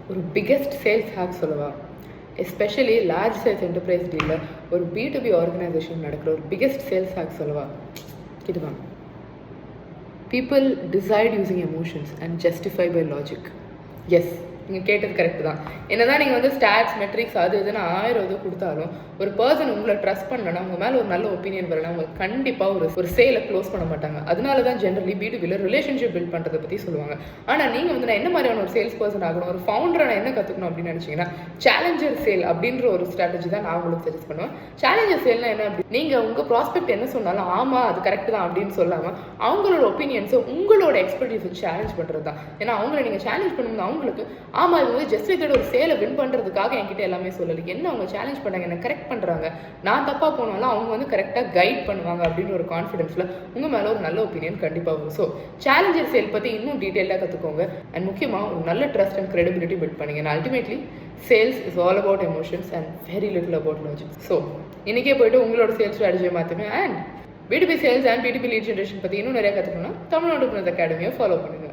ஒரு biggest sales hack சொல்லவா? Especially large sales enterprise டீலில் ஒரு B2B ஆர்கனைசேஷன் நடக்கிற ஒரு பிக்கெஸ்ட் சேல்ஸ் ஹேக் சொல்லவா? இதுதான். People decide using emotions and justify by logic. Yes, நீங்கள் கேட்டது கரெக்டு தான். என்னதான் நீங்கள் வந்து ஸ்டாட்ஸ் மெட்ரிக்ஸ் அது இதுன்னு 1000 இது கொடுத்தாலும் ஒரு பர்சன் உங்களை ட்ரஸ்ட் பண்ணலன்னா, உங்கள் மேலே ஒரு நல்ல ஒப்பீனியன் வரலாம், அவங்க கண்டிப்பாக ஒரு சேலை க்ளோஸ் பண்ண மாட்டாங்க. அதனால தான் ஜென்ரலி B2Bயில் ரிலேஷன்ஷிப் பில்ட் பண்ணுறதை பற்றி சொல்லுவாங்க. ஆனால் நீங்கள் வந்து நான் என்ன மாதிரியான ஒரு சேல்ஸ் பர்சன் ஆகணும், ஒரு ஃபவுண்டரை நான் என்ன கற்றுக்கணும் அப்படின்னு நினச்சிங்கன்னா, சேலஞ்சர் சேல் அப்படின்ற ஒரு ஸ்ட்ராட்டஜி தான் நான் உங்களுக்கு சஜஸ்ட் பண்ணுவேன். சேலஞ்சர் சேல்னா என்ன அப்படி, நீங்கள் உங்கள் ப்ராஸ்பெக்ட் என்ன சொன்னாலும் ஆமாம் அது கரெக்ட் தான் அப்படின்னு சொல்லாமல் அவங்களோட ஒப்பீனியன்ஸை உங்களோட எக்ஸ்பர்டீஸை சேலஞ்ச் பண்ணுறது தான். ஏன்னா அவங்கள நீங்கள் சேலஞ்ச் பண்ணும்போது அவங்களுக்கு ஆமாம் இது வந்து ஜஸ்ட் வித்தோட ஒரு சேலை வின் பண்ணுறதுக்காக என்கிட்ட எல்லாமே சொல்லலை, என்ன அவங்க சேலஞ்ச் பண்ணாங்க, என்ன கரெக்ட் பண்ணுறாங்க, நான் தப்பாக போனாலும் அவங்க வந்து கரெக்டாக கைட் பண்ணுவாங்க அப்படின்ற ஒரு கான்ஃபிடென்ஸில் உங்கள் மேலே ஒரு நல்ல ஒப்பீனியன் கண்டிப்பாக வரும். ஸோ சேலஞ்சர் சேல் பற்றி இன்னும் டீட்டெயிலாக கற்றுக்கோங்க. அண்ட் முக்கியமாக ஒரு நல்ல ட்ரஸ்ட் அண்ட் கிரெடிபிலிட்டி பில்ட் பண்ணுங்க. And ultimately sales is all about emotions and very little about logic. So இன்றைக்கே போய்ட்டு உங்களோட சேல்ஸ் ஸ்ட்ராட்டஜியை மாற்றுங்க. And B2B sales and B2B lead generation பற்றி இன்னும் நிறையா கற்றுக்கணும்னா தமிழ்நாடு அகாடமியை ஃபாலோ பண்ணுங்கள்.